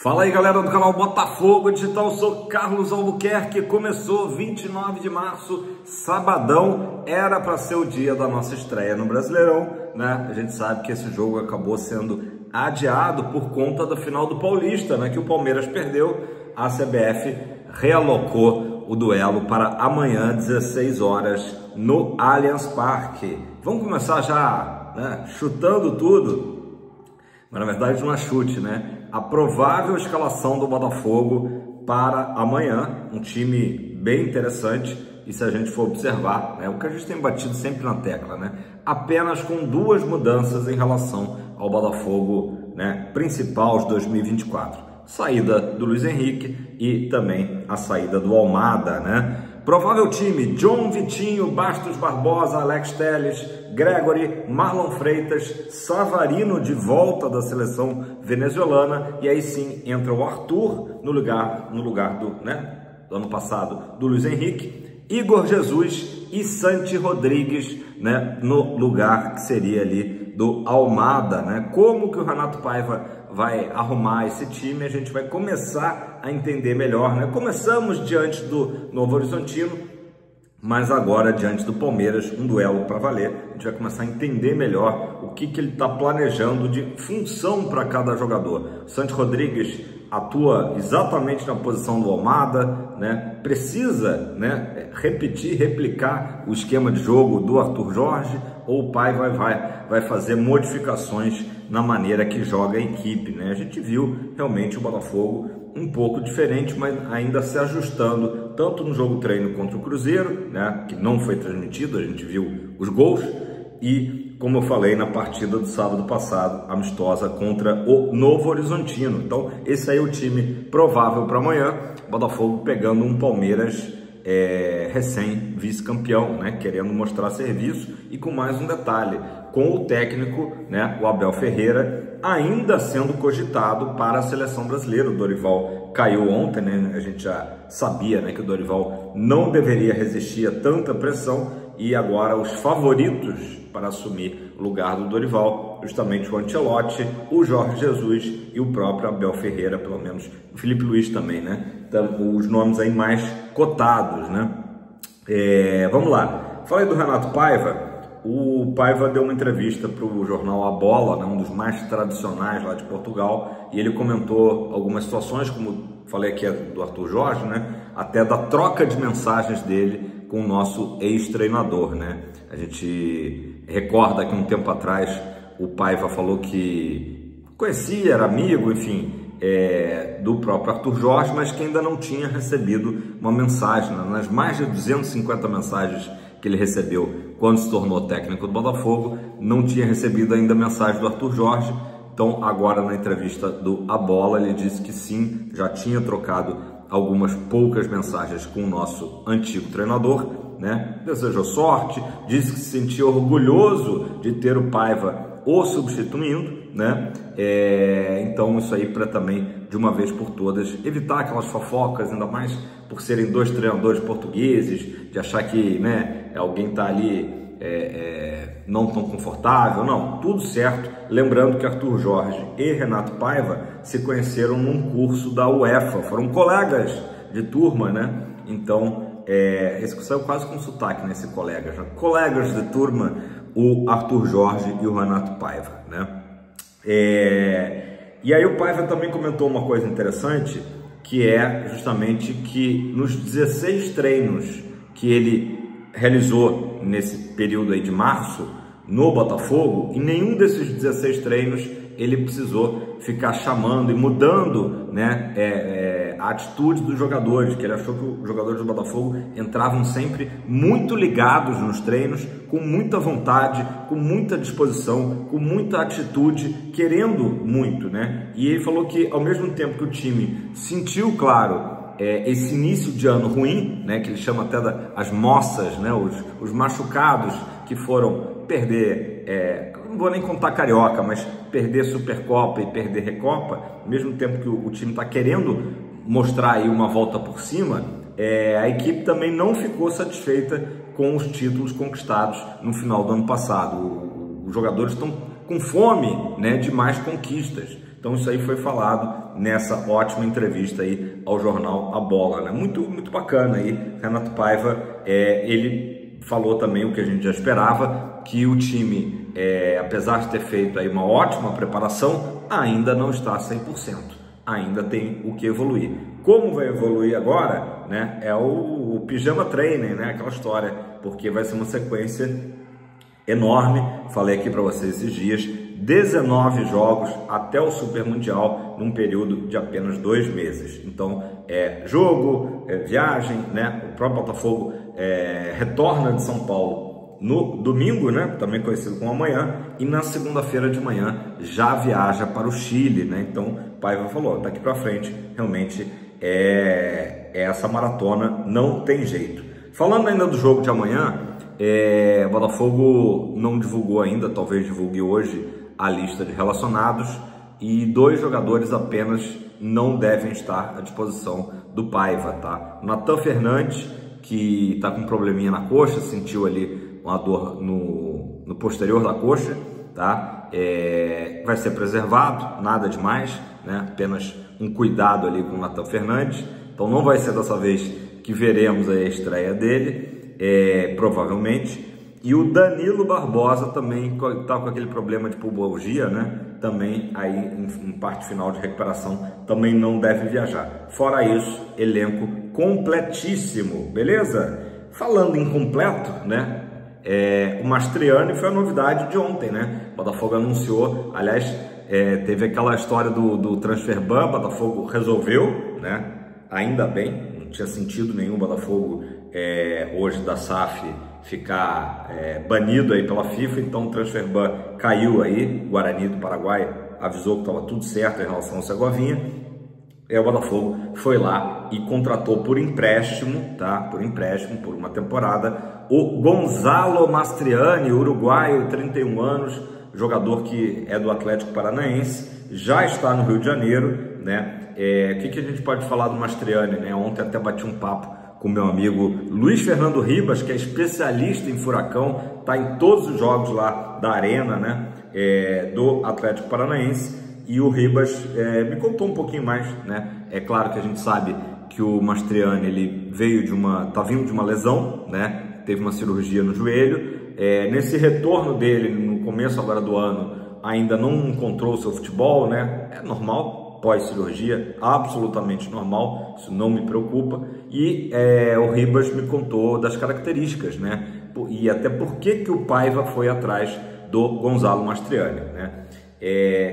Fala aí, galera do canal Botafogo Digital, eu sou Carlos Albuquerque. Começou 29 de março, sabadão, era para ser o dia da nossa estreia no Brasileirão, né? A gente sabe que esse jogo acabou sendo adiado por conta da final do Paulista, né? Que o Palmeiras perdeu, a CBF realocou o duelo para amanhã, 16 horas, no Allianz Parque. Vamos começar já, né? Chutando tudo. Mas na verdade não é chute, né? A provável escalação do Botafogo para amanhã, um time bem interessante, e se a gente for observar, né, o que a gente tem batido sempre na tecla, né? Apenas com duas mudanças em relação ao Botafogo, né, principal de 2024. Saída do Luiz Henrique e também a saída do Almada, né? Provável time: John, Vitinho, Bastos Barbosa, Alex Telles, Gregory, Marlon Freitas, Savarino de volta da seleção venezuelana, e aí sim entra o Arthur no lugar do, né, do ano passado, do Luiz Henrique, Igor Jesus e Santi Rodrigues, né, no lugar que seria ali do Almada, né? Como que o Renato Paiva vai arrumar esse time, a gente vai começar a entender melhor, né? Começamos diante do Novo Horizontino, mas agora diante do Palmeiras, um duelo para valer. A gente vai começar a entender melhor o que ele está planejando de função para cada jogador. O Santi Rodrigues atua exatamente na posição do Almada, né? Precisa, né, replicar o esquema de jogo do Arthur Jorge, ou o pai vai fazer modificações na maneira que joga a equipe, né? A gente viu realmente o Botafogo um pouco diferente, mas ainda se ajustando, tanto no jogo treino contra o Cruzeiro, né, que não foi transmitido, a gente viu os gols, e como eu falei, na partida do sábado passado, amistosa contra o Novo Horizontino. Então esse aí é o time provável para amanhã. Botafogo pegando um Palmeiras recém-vice-campeão, né, querendo mostrar serviço, e com mais um detalhe, com o técnico, né, o Abel Ferreira, ainda sendo cogitado para a seleção brasileira. O Dorival caiu ontem, né? A gente já sabia, né, que o Dorival não deveria resistir a tanta pressão, e agora os favoritos para assumir o lugar do Dorival, justamente o Ancelotti, o Jorge Jesus e o próprio Abel Ferreira, pelo menos o Felipe Luiz também, né? Então, os nomes aí mais cotados, né? Vamos lá. Falei do Renato Paiva. O Paiva deu uma entrevista para o jornal A Bola, né, um dos mais tradicionais lá de Portugal, e ele comentou algumas situações, como falei aqui do Arthur Jorge, né, até da troca de mensagens dele com o nosso ex-treinador, né? A gente recorda que um tempo atrás o Paiva falou que conhecia, era amigo, enfim, do próprio Arthur Jorge, mas que ainda não tinha recebido uma mensagem, né? Nas mais de 250 mensagens que ele recebeu quando se tornou técnico do Botafogo, não tinha recebido ainda mensagem do Arthur Jorge. Então agora na entrevista do A Bola ele disse que sim, já tinha trocado algumas poucas mensagens com o nosso antigo treinador, né? Desejou sorte, disse que se sentia orgulhoso de ter o Paiva o substituindo, né? Então isso aí para também, de uma vez por todas, evitar aquelas fofocas, ainda mais por serem dois treinadores portugueses, de achar que, né, alguém está ali não tão confortável. Não, tudo certo. Lembrando que Arthur Jorge e Renato Paiva se conheceram num curso da UEFA, foram colegas de turma, né? Então, esse que saiu quase com sotaque nesse colegas, né? Colegas de turma, o Arthur Jorge e o Renato Paiva, né? E aí o Paiva também comentou uma coisa interessante, que é justamente que nos 16 treinos que ele realizou nesse período aí de março no Botafogo, em nenhum desses 16 treinos ele precisou ficar chamando e mudando, né, a atitude dos jogadores, que ele achou que os jogadores do Botafogo entravam sempre muito ligados nos treinos, com muita vontade, com muita disposição, com muita atitude, querendo muito, né? E ele falou que ao mesmo tempo que o time sentiu, claro, esse início de ano ruim, né, que ele chama até as moças, né, os machucados que foram perder, não vou nem contar Carioca, mas perder Supercopa e perder Recopa, ao mesmo tempo que o time está querendo mostrar aí uma volta por cima, a equipe também não ficou satisfeita com os títulos conquistados no final do ano passado. Os jogadores estão com fome, né, de mais conquistas. Então isso aí foi falado nessa ótima entrevista aí ao jornal A Bola, né? Muito bacana aí. Renato Paiva, ele falou também o que a gente já esperava, que o time, apesar de ter feito aí uma ótima preparação, ainda não está 100%, ainda tem o que evoluir. Como vai evoluir agora, né, é o pijama training, né, aquela história, porque vai ser uma sequência enorme. Falei aqui para vocês esses dias, 19 jogos até o Super Mundial num período de apenas 2 meses. Então jogo, viagem, né? O próprio Botafogo retorna de São Paulo no domingo, né? Também conhecido como amanhã, e na segunda-feira de manhã já viaja para o Chile, né? Então Paiva falou, daqui para frente realmente essa maratona não tem jeito. Falando ainda do jogo de amanhã, o Botafogo não divulgou ainda, talvez divulgue hoje a lista de relacionados, e 2 jogadores apenas não devem estar à disposição do Paiva, tá? Natan Fernandes, que está com um probleminha na coxa, sentiu ali uma dor no posterior da coxa, tá? Vai ser preservado, nada demais, né? Apenas um cuidado ali com o Natan Fernandes. Então não vai ser dessa vez que veremos a estreia dele, provavelmente. E o Danilo Barbosa também está com aquele problema de pubalgia, né? Também aí em parte final de recuperação, também não deve viajar. Fora isso, elenco completíssimo, beleza? Falando em completo, né? O Mastriani foi a novidade de ontem, né? O Botafogo anunciou, aliás, teve aquela história do transfer ban, o Botafogo resolveu, né? Ainda bem, não tinha sentido nenhum o Botafogo hoje da SAF ficar banido aí pela FIFA, então o transfer ban caiu aí. O Guarani do Paraguai avisou que estava tudo certo em relação ao Segovinha. O Botafogo foi lá e contratou por empréstimo, tá? Por empréstimo, por uma temporada, o Gonzalo Mastriani, uruguaio, 31 anos, jogador que é do Atlético Paranaense, já está no Rio de Janeiro, né? O que a gente pode falar do Mastriani, né? Ontem até bati um papo com meu amigo Luiz Fernando Ribas, que é especialista em furacão, está em todos os jogos lá da Arena, né, do Atlético Paranaense, e o Ribas me contou um pouquinho mais, né? É claro que a gente sabe que o Mastriani, ele tá vindo de uma lesão, né? Teve uma cirurgia no joelho, nesse retorno dele, no começo agora do ano, ainda não encontrou o seu futebol, né? É normal, pós-cirurgia, absolutamente normal, isso não me preocupa. E o Ribas me contou das características, né? E até por que o Paiva foi atrás do Gonzalo Mastriani, né?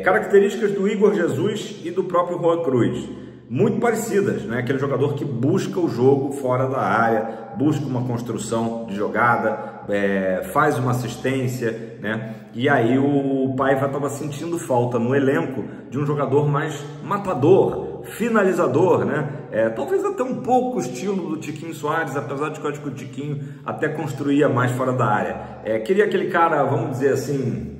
Características do Igor Jesus e do próprio Juan Cruz, muito parecidas, né? Aquele jogador que busca o jogo fora da área, busca uma construção de jogada, faz uma assistência, né? E aí o Paiva estava sentindo falta no elenco de um jogador mais matador, finalizador, né? Talvez até um pouco o estilo do Tiquinho Soares, apesar de que eu acho que o Tiquinho até construía mais fora da área. Queria aquele cara, vamos dizer assim,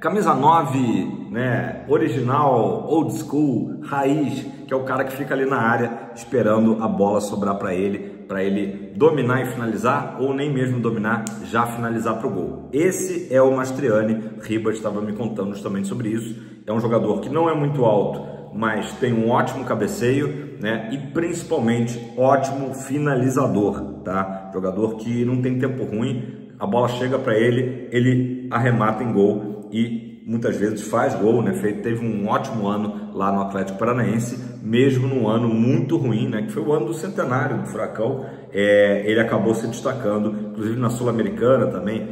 camisa 9, né, original, old school, raiz, que é o cara que fica ali na área esperando a bola sobrar para ele dominar e finalizar, ou nem mesmo dominar, já finalizar para o gol. Esse é o Mastriani. Ribas estava me contando justamente sobre isso. É um jogador que não é muito alto, mas tem um ótimo cabeceio, né, e principalmente ótimo finalizador, tá? Jogador que não tem tempo ruim, a bola chega para ele arremata em gol e muitas vezes faz gol, né? Teve um ótimo ano lá no Atlético Paranaense, mesmo num ano muito ruim, né? Que foi o ano do centenário do Furacão. Ele acabou se destacando, inclusive na Sul-Americana também,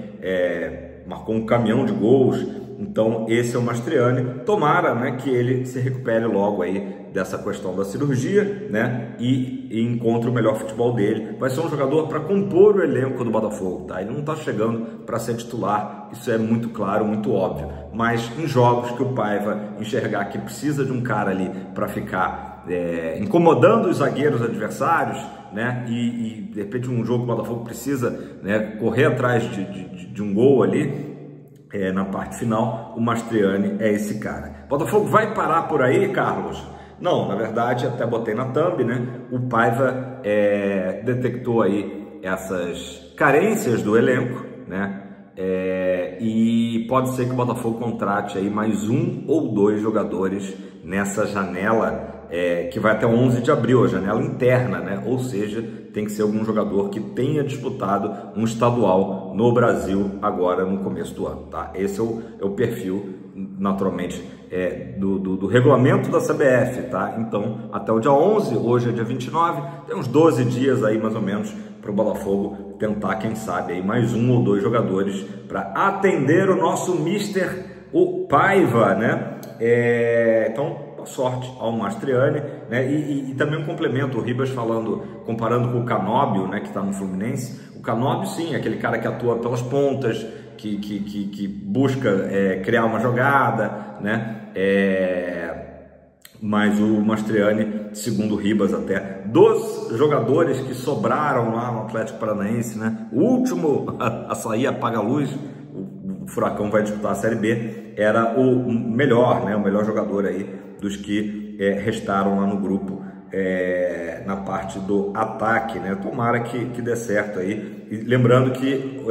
marcou um caminhão de gols. Então esse é o Mastriani. Tomara, né, que ele se recupere logo aí dessa questão da cirurgia, né, e encontre o melhor futebol dele. Vai ser um jogador para compor o elenco do Botafogo, tá? Ele não está chegando para ser titular, isso é muito claro, muito óbvio. Mas em jogos que o Paiva enxergar que precisa de um cara ali para ficar incomodando os zagueiros adversários, né, e de repente um jogo que o Botafogo precisa, né, correr atrás de um gol ali, na parte final, o Mastriani é esse cara. Botafogo vai parar por aí, Carlos? Não, na verdade, até botei na thumb, né? O Paiva detectou aí essas carências do elenco, né? E pode ser que o Botafogo contrate aí mais 1 ou 2 jogadores nessa janela que vai até 11 de abril, a janela interna, né? Ou seja, tem que ser algum jogador que tenha disputado um estadual no Brasil agora no começo do ano, tá? Esse é o perfil, naturalmente, do regulamento da CBF, tá? Então, até o dia 11, hoje é dia 29, tem uns 12 dias aí mais ou menos para o Botafogo tentar, quem sabe, aí mais 1 ou 2 jogadores para atender o nosso mister, o Paiva, né? Então, sorte ao Mastriani, né? E também um complemento, o Ribas comparando com o Canóbio, né, que está no Fluminense. O Canóbio, sim, é aquele cara que atua pelas pontas, que busca criar uma jogada, né? Mas o Mastriani, segundo o Ribas até, dos jogadores que sobraram lá no Atlético Paranaense, né? O último a sair, apaga a luz, o Furacão vai disputar a Série B, era o melhor, né? O melhor jogador aí dos que restaram lá no grupo, na parte do ataque, né? Tomara que dê certo aí. E lembrando que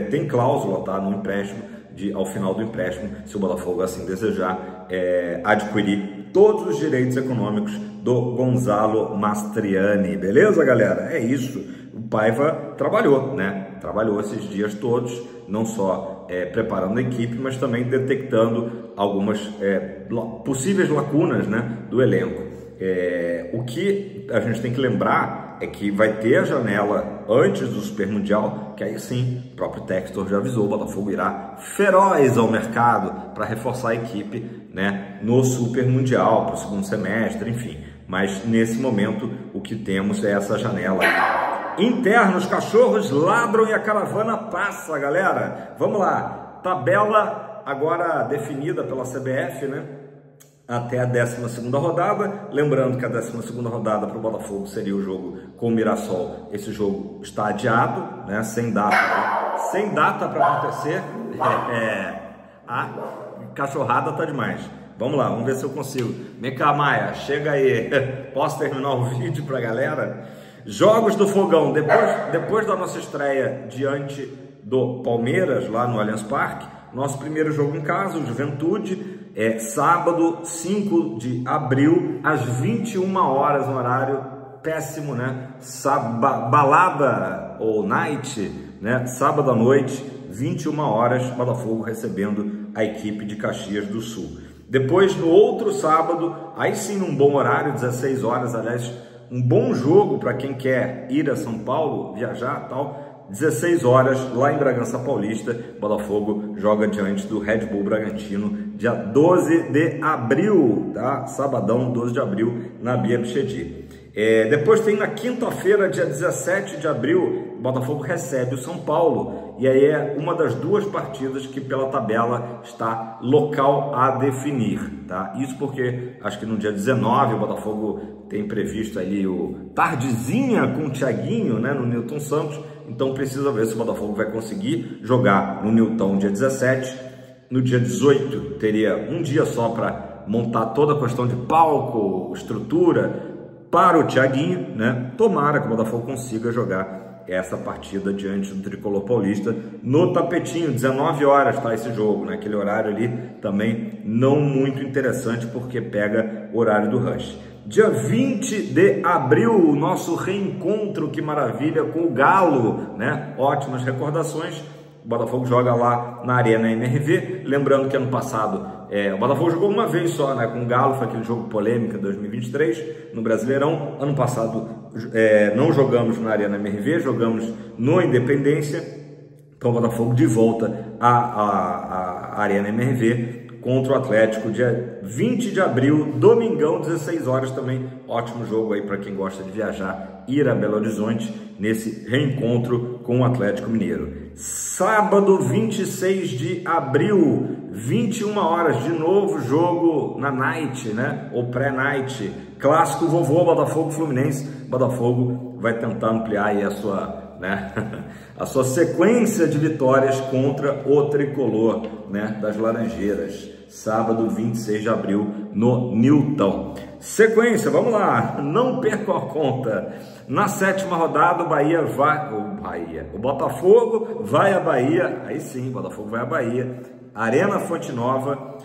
tem cláusula, tá, no empréstimo, ao final do empréstimo, se o Botafogo assim desejar, adquirir todos os direitos econômicos do Gonzalo Mastriani. Beleza, galera? É isso. O Paiva trabalhou, né? Trabalhou esses dias todos, não só preparando a equipe, mas também detectando algumas possíveis lacunas, né, do elenco. O que a gente tem que lembrar é que vai ter a janela antes do Super Mundial, que aí sim, o próprio Textor já avisou, o Botafogo irá feroz ao mercado para reforçar a equipe, né, no Super Mundial, para o segundo semestre, enfim. Mas nesse momento o que temos é essa janela interna. Os cachorros ladram e a caravana passa, galera. Vamos lá, tabela agora definida pela CBF, né? Até a 12ª rodada, lembrando que a 12ª rodada para o Botafogo seria o jogo com o Mirassol. Esse jogo está adiado, né? Sem data para acontecer. A cachorrada tá demais. Vamos lá, vamos ver se eu consigo. Vem cá, Maia, chega aí. Posso terminar o vídeo para a galera? Jogos do Fogão, depois da nossa estreia diante do Palmeiras, lá no Allianz Parque, nosso primeiro jogo em casa, o Juventude, sábado 5 de abril, às 21 horas, um horário péssimo, né? Balada ou night, né? Sábado à noite, 21 horas, Botafogo recebendo a equipe de Caxias do Sul. Depois, no outro sábado, aí sim num bom horário, 16 horas, aliás, um bom jogo para quem quer ir a São Paulo, viajar e tal. 16 horas, lá em Bragança Paulista, Botafogo joga diante do Red Bull Bragantino, dia 12 de abril, tá? Sabadão, 12 de abril, na Bia Bichedi. Depois tem na quinta-feira, dia 17 de abril, Botafogo recebe o São Paulo, e aí é uma das 2 partidas que pela tabela está local a definir, tá? Isso porque acho que no dia 19 o Botafogo tem previsto ali o tardezinha com o Thiaguinho, né, no Newton Santos, então precisa ver se o Botafogo vai conseguir jogar no Newton dia 17, no dia 18 teria um dia só para montar toda a questão de palco, estrutura, para o Thiaguinho, né? Tomara que o Botafogo consiga jogar essa partida diante do Tricolor Paulista no tapetinho, 19 horas, tá? Esse jogo, né? Aquele horário ali também não muito interessante, porque pega o horário do rush. Dia 20 de abril, o nosso reencontro, que maravilha, com o Galo, né? Ótimas recordações. O Botafogo joga lá na Arena MRV, lembrando que ano passado o Botafogo jogou uma vez só, né, com o Galo, foi aquele jogo polêmica 2023 no Brasileirão. Ano passado não jogamos na Arena MRV, jogamos no Independência. Então o Botafogo de volta à Arena MRV contra o Atlético, dia 20 de abril, domingão, 16 horas também. Ótimo jogo aí para quem gosta de viajar, ir a Belo Horizonte nesse reencontro com o Atlético Mineiro. Sábado, 26 de abril, 21 horas, de novo jogo na night, né? Ou pré-night, clássico vovô, Botafogo Fluminense. Botafogo vai tentar ampliar aí a sua, né, a sua sequência de vitórias contra o tricolor, né, das Laranjeiras. sábado 26 de abril no Newton. Sequência, vamos lá, não perca a conta. Na 7ª rodada, o Botafogo vai à Bahia, aí sim, o Botafogo vai à Bahia, Arena Fonte Nova,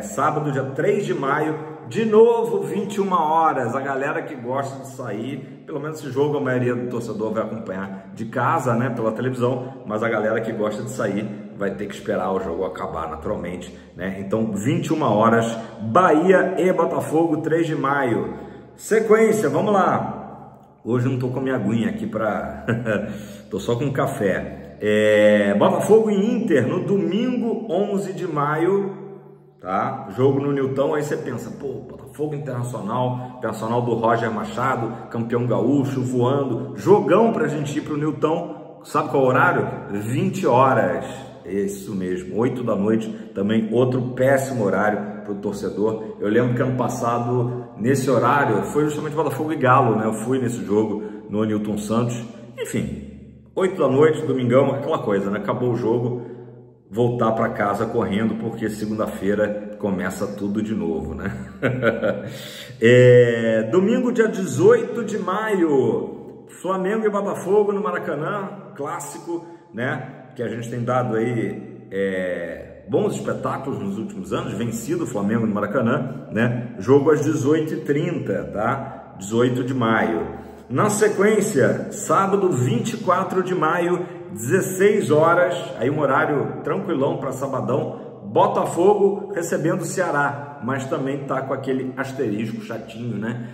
sábado, dia 3 de maio, de novo, 21 horas. A galera que gosta de sair, pelo menos esse jogo a maioria do torcedor vai acompanhar de casa, né, pela televisão, mas a galera que gosta de sair vai ter que esperar o jogo acabar naturalmente, né? Então, 21 horas, Bahia e Botafogo, 3 de maio. Sequência, vamos lá. Hoje eu não tô com a minha aguinha aqui para... tô só com café. Botafogo e Inter no domingo 11 de maio, tá? Jogo no Newton. Aí você pensa, pô, Botafogo Internacional do Roger Machado, campeão gaúcho, voando, jogão pra gente ir pro Newton. Sabe qual é o horário? 20 horas, isso mesmo, 8 da noite, também outro péssimo horário pro torcedor. Eu lembro que ano passado, nesse horário, foi justamente Botafogo e Galo, né? Eu fui nesse jogo no Newton Santos, enfim, 8 da noite, domingão, aquela coisa, né? Acabou o jogo, voltar para casa correndo, porque segunda-feira começa tudo de novo, né? Domingo, dia 18 de maio, Flamengo e Botafogo no Maracanã, clássico, né? Que a gente tem dado aí bons espetáculos nos últimos anos, vencido o Flamengo no Maracanã, né? Jogo às 18h30, tá? 18 de maio. Na sequência, sábado 24 de maio, 16 horas, aí um horário tranquilão para sabadão, Botafogo recebendo o Ceará, mas também tá com aquele asterisco chatinho, né?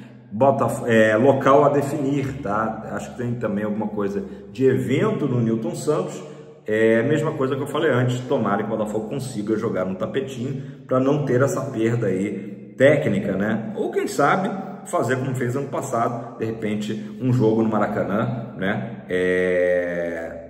Local a definir, tá? Acho que tem também alguma coisa de evento no Newton Santos. A mesma coisa que eu falei antes, tomara que o Botafogo consiga jogar no tapetinho para não ter essa perda aí técnica, né? Ou quem sabe fazer como fez ano passado, de repente um jogo no Maracanã, né?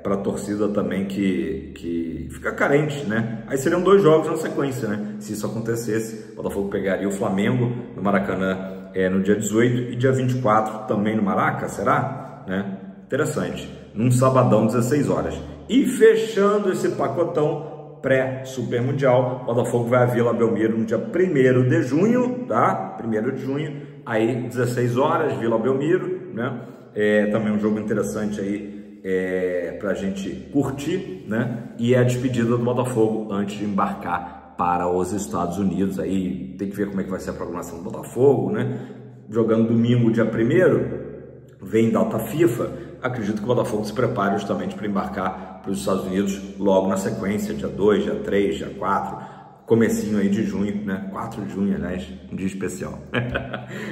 Para a torcida também que fica carente, né? Aí seriam 2 jogos na sequência, né? Se isso acontecesse, o Botafogo pegaria o Flamengo no Maracanã no dia 18 e dia 24 também no Maraca, será? Né? Interessante. Num sabadão, 16 horas. E fechando esse pacotão pré-Super Mundial, o Botafogo vai à Vila Belmiro no dia 1º de junho, tá? 1º de junho, aí 16 horas, Vila Belmiro, né? Também um jogo interessante aí para a gente curtir, né? E é a despedida do Botafogo antes de embarcar para os Estados Unidos. Aí tem que ver como é que vai ser a programação do Botafogo, né? Jogando domingo, dia 1º, vem data FIFA. Acredito que o Botafogo se prepare justamente para embarcar para os Estados Unidos logo na sequência, dia 2, dia 3, dia 4, comecinho aí de junho, né? 4 de junho, aliás, um dia especial.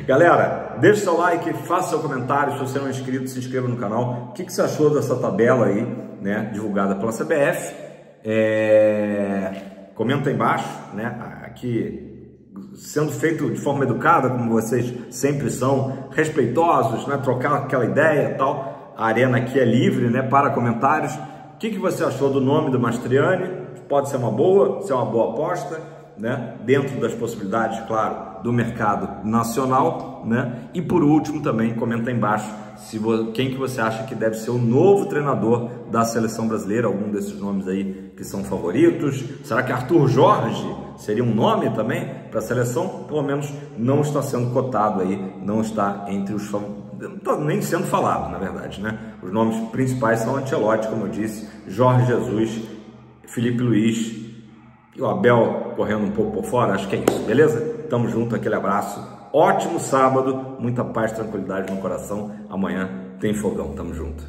Galera, deixe seu like, faça seu comentário, se você não é inscrito, se inscreva no canal. O que você achou dessa tabela aí, né? Divulgada pela CBF. Comenta aí embaixo, né? Aqui sendo feito de forma educada, como vocês sempre são, respeitosos, né? Trocar aquela ideia e tal. A arena aqui é livre, né, para comentários. O que você achou do nome do Mastriani? Pode ser uma boa aposta, né, dentro das possibilidades, claro, do mercado nacional, né? E por último também comenta aí embaixo quem que você acha que deve ser o novo treinador da seleção brasileira, algum desses nomes aí que são favoritos. Será que Arthur Jorge seria um nome também para a seleção? Pelo menos não está sendo cotado aí, não está entre os favoritos. Não está nem sendo falado, na verdade, né? Os nomes principais são Ancelotti, como eu disse, Jorge Jesus, Felipe Luiz e o Abel correndo um pouco por fora. Acho que é isso, beleza? Tamo junto, aquele abraço. Ótimo sábado, muita paz e tranquilidade no coração. Amanhã tem fogão, tamo junto.